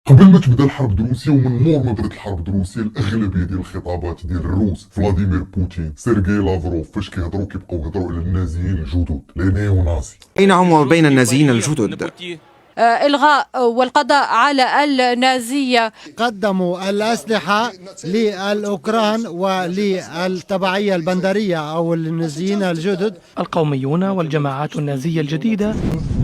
قبل ما تبدا الحرب الروسيه ومن مور ما بدات الحرب الروسيه، الاغلبيه ديال الخطابات ديال الروس فلاديمير بوتين سيرجي لافروف فاش كيهضروا كيبقاو يهضروا على النازيين الجدد لي نيو نازي بينهم وبين النازيين الجدد. إلغاء والقضاء على النازية. قدموا الأسلحة للأوكران وللتبعية البندرية أو النازيين الجدد. القوميون والجماعات النازية الجديدة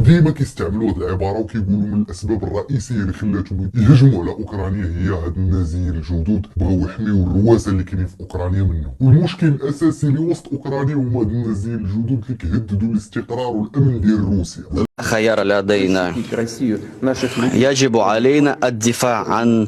ديما كيستعملوا هذه العباره وكيقولوا من الاسباب الرئيسيه اللي خلاتهم يهجموا على اوكرانيا هي هاد النازيين الجدد، بغاو يحميو الرواسه اللي كاينين في اوكرانيا منهم. والمشكل الاساسي اللي وسط اوكرانيا هما هاد النازيين الجدد اللي كيهددوا الاستقرار والامن ديال روسيا. خيار لدينا، يجب علينا الدفاع عن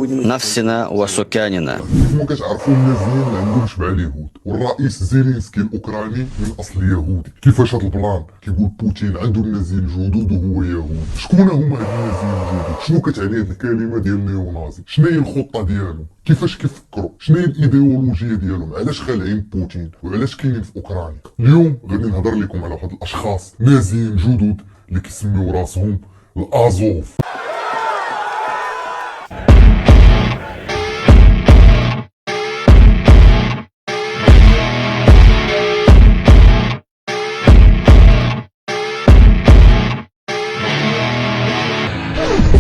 نفسنا وسكاننا. كيف ما كتعرفوا النازيين ما عندهمش مع اليهود، والرئيس زيلينسكي الاوكراني من اصل يهودي. كيفاش هذا البلان؟ كيقول بوتين عنده النازيين الجدد وهو يهودي. شكون هما هاد النازيين الجدد؟ شنو كتعني هاد الكلمه ديال نيو نازي؟ شنو هي الخطه ديالهم؟ كيفاش كيفكروا؟ شنو هي الايديولوجيه ديالهم؟ علاش خالعين بوتين؟ وعلاش كاينين في اوكرانيا؟ اليوم غادي نهضر لكم على واحد الاشخاص نازيين جدد اللي كيسميو راسهم الازوف.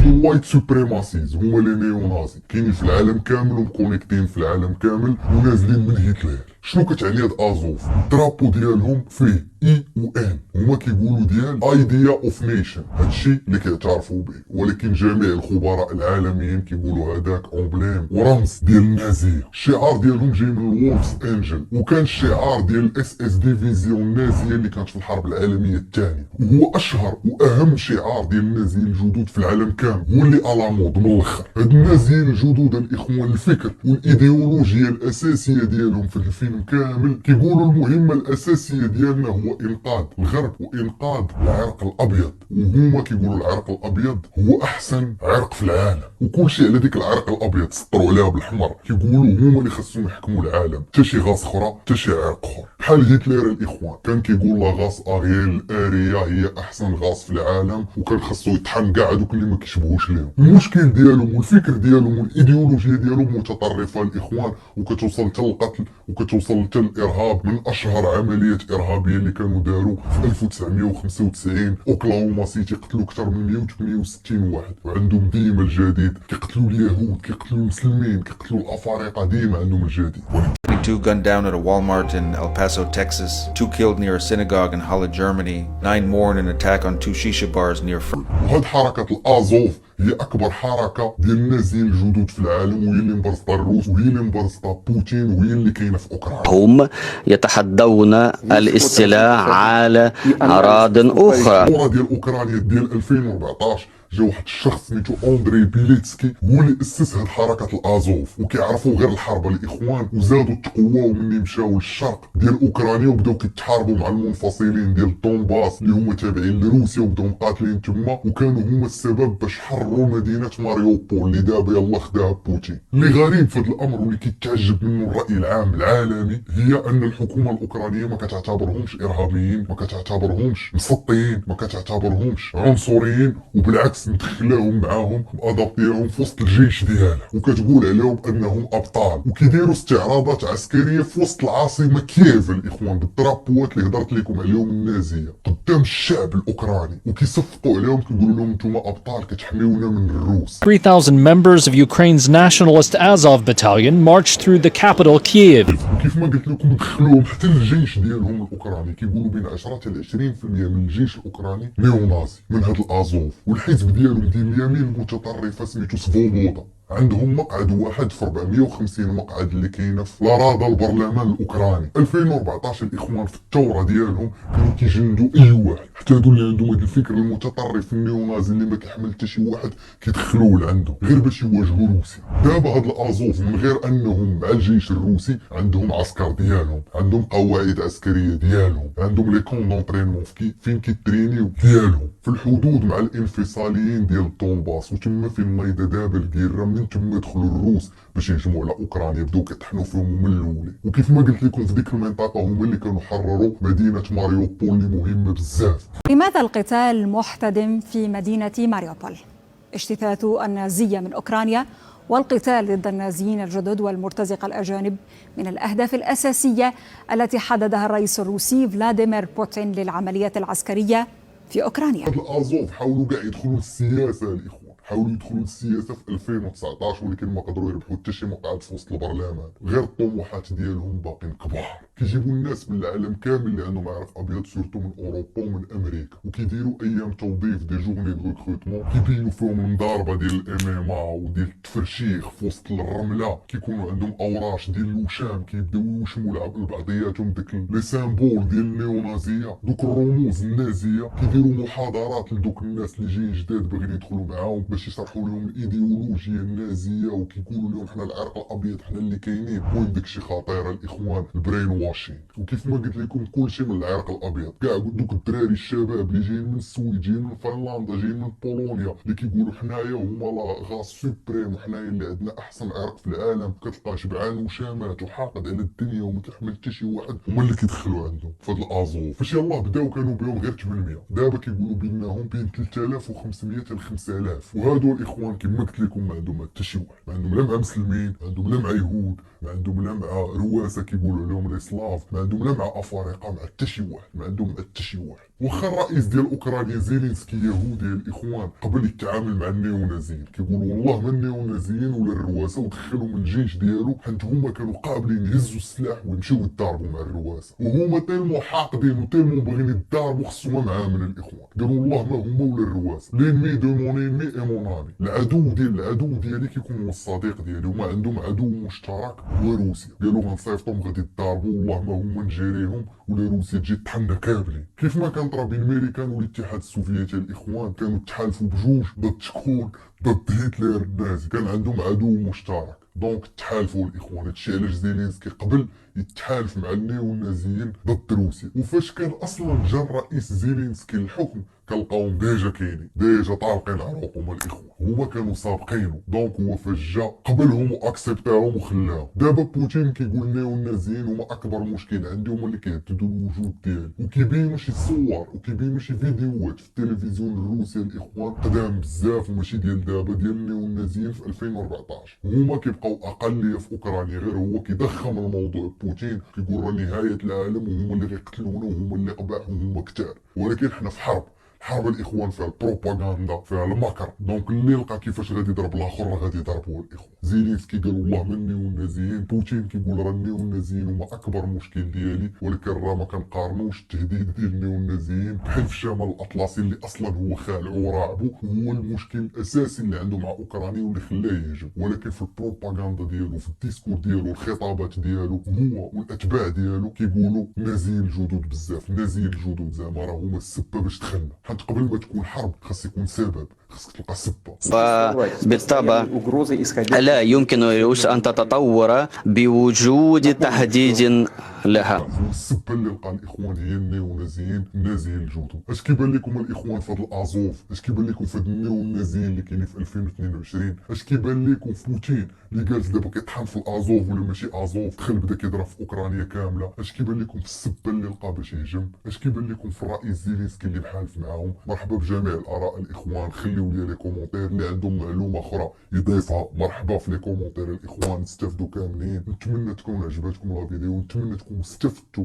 الوايت سوبريماسيز هما لي نيو نازي، كاينين في العالم كامل ومكونيكتين في العالم كامل ونازلين من هتلر. شنو كتعني هاد ازوف؟ الدرابو ديالهم فيه اي و ان، هما كيقولوا ديال ايديا اوف نيشن، هادشي اللي كيعترفوا به، ولكن جميع الخبراء العالميين كيقولوا هذاك امبليم ورمز ديال النازيه. الشعار ديالهم جاي من الولفز انجل، وكان الشعار ديال الاس اس ديفيزيون النازيه اللي كانت في الحرب العالميه الثانيه، وهو اشهر واهم شعار ديال النازيين الجدد في العالم كامل، هو اللي على مود من الاخر. هاد النازيين الجدد الاخوان الفكر والايديولوجيا الاساسيه ديالهم في الفيلم كامل كيقولوا المهمه الاساسيه ديالنا هو انقاذ الغرب وانقاذ العرق الابيض، وهما كيقولوا العرق الابيض هو احسن عرق في العالم، وكل شيء على ديك العرق الابيض سطروا عليها بالحمر. كيقولوا هما اللي خاصهم يحكموا العالم، حتى شي غاص اخرى حتى شي عرق اخر. بحال هتلر الاخوان كان كيقول لا غاص اريال الاريه هي احسن غاص في العالم، وكان خاصو يطحن كاع دوك اللي ما كيشبهوش ليهم. المشكل ديالهم والفكر ديالهم والايديولوجيا ديالهم متطرفه الاخوان، وكتوصل حتى القتل وكتوصل حتى الارهاب. من اشهر عمليات ارهابيه اللي كانوا داروا في 1995 اوكلاهوما سيتي، قتلوا اكثر من 168 واحد، وعندهم ديما الجديد، كيقتلوا اليهود، كيقتلوا المسلمين، كيقتلوا الافارقه، ديما عندهم الجديد. 22 gunned down at a Walmart in El Paso, Texas. 2 killed near a synagogue in Halle, Germany. 9 more in an attack on 2 shisha bars near وهاد حركة الازوف هي اكبر حركة ديال النازيين الجدد في العالم، وهي اللي مبرزطها الروس، وهي اللي مبرزطها بوتين، وهي اللي كاينه في اوكرانيا. هم يتحدون الاستيلاء على اراضٍ اخرى. الثوره ديال اوكرانيا ديال 2014 جا واحد الشخص سميتو اندري بيليتسكي، هو اللي اسس هاد حركه الازوف، وكيعرفوا غير الحرب الاخوان، وزادوا تقواو مني مشاو للشرق ديال اوكرانيا وبداو كيتحاربوا مع المنفصلين ديال دونباس اللي هما تابعين لروسيا، وبداو مقاتلين تما، وكانوا هما السبب باش حرروا مدينه ماريوبول اللي دابا يلاه خداها بوتين. اللي غريب في هذا الامر واللي كيتعجب منه الراي العام العالمي هي ان الحكومه الاوكرانيه ما كتعتبرهمش ارهابيين، ما كتعتبرهمش مسطيين، ما كتعتبرهمش عنصريين، وبالعكس مدخلاهم معاهم وادابطيهم في وسط الجيش ديالها، وكتقول عليهم انهم ابطال، وكيديروا استعراضات عسكريه في وسط العاصمه كييف الاخوان بالدرابوات اللي هضرت لكم عليهم النازيه قدام الشعب الاوكراني، وكيصفقوا عليهم كيقولوا لهم نتوما ابطال كتحميونا من الروس. 3,000 members of Ukraine's nationalist Azov battalion marched through the capital Kyiv. وكيف ما قلت لكم دخلوهم حتى الجيش ديالهم الاوكراني، كيقولوا بين 10 ل 20% من الجيش الاوكراني نيو نازي من هاد الازوف. والحزب ديالهم ديال اليمين المتطرفه سميتو سفوبودا، عندهم مقعد واحد في 450 مقعد اللي كاينه في لارادا البرلمان الاوكراني. 2014 الاخوان في الثوره ديالهم كانوا كيجندوا اي واحد، حتى هادو اللي عندهم هذا الفكر المتطرف النيونازي اللي ما كيحمل حتى شي واحد كيدخلوه لعندهم غير باش يواجهوا روسيا. دابا هاد الازوف من غير انهم مع الجيش الروسي عندهم عسكر ديالهم، عندهم قواعد عسكريه ديالهم، عندهم لي كون دونطرينمون فين كيترينيو ديالهم في الحدود مع الانفصاليين ديال دونباس، وتما فين نايضه دابا الكيرا. من تما دخلوا الروس باش يهجموا على اوكرانيا، بداو كيطحنوا فيهم من الاول. وكيف ما قلت لكم في ديك المنطقه هما اللي كانوا حرروا مدينه ماريوبول اللي مهمه بزاف. لماذا القتال محتدم في مدينة ماريوبول؟ اجتثاث النازية من أوكرانيا والقتال ضد النازيين الجدد والمرتزقة الأجانب من الأهداف الأساسية التي حددها الرئيس الروسي فلاديمير بوتين للعملية العسكرية في أوكرانيا. الازوف حاولوا كاع يدخلوا للسياسه الاخوان، حاولوا يدخلوا للسياسه في 2019 ولكن ما قدروا يربحوا حتى شي مقعد في وسط البرلمان، غير الطموحات ديالهم باقيين كبار. كيجيبوا الناس من العالم كامل اللي عندهم عرق ابيض سورتو من اوروبا ومن امريكا، وكيديروا ايام توظيف دي جورني دو ريكروتمون كيبينوا فيهم المضاربه ديال الام وديال التفرشيخ في وسط الرمله، كيكونوا عندهم اوراش ديال الوشام كيبداو يوشموا لبعضياتهم ديك لي سامبول ديال النيونازيه، دوك الرموز النازيه. كيديروا محاضرات لدوك الناس اللي جايين جداد باغيين يدخلوا معاهم باش يشرحوا لهم الايديولوجيا النازيه، وكيقولوا لهم حنا العرق الابيض حنا اللي كاينين. وين داكشي خطير الاخوان، البرين واشين. وكيف ما قلت لكم كلشي من العرق الابيض، كاع دوك الدراري الشباب اللي جايين من السويد، جايين من فنلندا، جايين من بولونيا، اللي كيقولوا حنايا هما لا غاس سوبريم وحنايا اللي عندنا احسن عرق في العالم، كتلقى شبعان وشامات وحاقد على الدنيا وما كيحمل حتى شي واحد، هما اللي كيدخلوا عندهم في هاد الازوف. فاش يلاه بداو كانوا بهم غير 800، دابا كيقولوا بينهم بين 3500 ل 5000. وهادو الاخوان كما قلت لكم ما عندهم حتى شي واحد، ما عندهم لا مع مسلمين، ما عندهم لا مع يهود، ما عندهم لا مع رواسه كيقولوا لهم لي سلاف، ما عندهم لا مع افارقه، مع حتى شي واحد، ما عندهم حتى شي واحد. واخا الرئيس ديال اوكرانيا زيلينسكي يهودي الاخوان قبل يتعامل مع النيونازيين، كيقولوا والله ما النيونازيين ولا الرواسه ودخلوا من الجيش ديالو، حيت هما كانوا قابلين يهزوا السلاح ويمشيو يتضاربوا مع الرواسه، وهما تيلمو حاقدين وتيلمو باغيين يتضاربوا خصهم معاه من الاخوان. قالوا والله ما هما ولا الرواسه، لينمي دو مون ايمي اي مون امي، العدو ديالي كيكون هو الصديق ديالي، وما عندهم عدو مشترك هو روسيا. قالوا غنصيفطهم غادي يتضاربوا والله ما هما نجيريهم ولا روسيا تجي تحنا كاملين. كيف ما كان طرا بين الامريكان والاتحاد السوفيتي الاخوان، كانوا تحالفوا بجوج ضد شكون؟ ضد هتلر النازي، كان عندهم عدو مشترك، دونك تحالفوا الاخوان. هادشي علاش زيلينسكي قبل يتحالف مع النيونازيين ضد روسيا. وفاش كان اصلا جا الرئيس زيلينسكي للحكم كنلقاوهم ديجا كاينين، ديجا طالقين عروقهم الاخوان، هما كانوا سابقينه. دونك هو فاش جا قبلهم واكسبتاهم وخلاهم. دابا بوتين كيقول النيونازيين هما اكبر مشكل عندي، هما اللي كيهددوا الوجود ديالي، وكيبينوا شي صور وكيبينوا شي فيديوهات في التلفزيون الروسي الاخوان قدام بزاف وماشي ديال دابا، ديال النيونازيين في 2014. هما كيبقاو اقليه في اوكرانيا، غير هو كيضخم الموضوع. بوتين كيقول راه نهايه العالم وهما اللي غيقتلونا وهما اللي قباح وهما كتار، ولكن حنا في حرب الاخوان فيها البروباغندا، فيها المكر. دونك اللي لقى كيفاش غادي يضرب الاخر راه غادي يضربوا الاخوان. زيلينسكي قال والله ما النيونازيين، بوتين كيقول راه النيونازيين هما اكبر مشكل ديالي، ولكن راه ما كنقارنوش التهديد ديال النيونازيين بحلف الشمال الاطلسي اللي اصلا هو خالعه وراعبه، هو المشكل الاساسي اللي عنده مع اوكرانيا واللي خلاه يهجم. ولكن في البروباغندا ديالو، في الديسكور ديالو، الخطابات ديالو، هو والاتباع ديالو كيقولوا النازيين الجدد بزاف، النازيين الجدد زعما راه هما السبه باش دخلنا. حيت قبل ما تكون حرب خاص يكون سبب، خاصك تلقى سبه. وبالطبع لا يمكن لروسيا أن تتطور بوجود تهديد لها. السبه اللي لقى الاخوان هي النيونازيين، النازيين الجدد. اش كيبان لكم الاخوان في هذا الازوف؟ اش كيبان لكم في هاد النيونازيين اللي كاينين في 2022؟ اش كيبان لكم في بوتين اللي جالس دابا كيطحن في الازوف ولا ماشي ازوف، دخل بدا كيضرب في اوكرانيا كامله؟ اش كيبان لكم في السبه اللي لقى باش يهجم؟ اش كيبان لكم في الرئيس زيلينسكي اللي بحالف معاهم؟ مرحبا بجميع الاراء الاخوان، خليو لي لي كومونتير اللي عندهم معلومه اخرى يضيفها، مرحبا في لي كومونتير الاخوان، نستافدوا كاملين. نتمنى تكون عجبتكم لا فيديو، نتمنى تكونوا استفدتوا.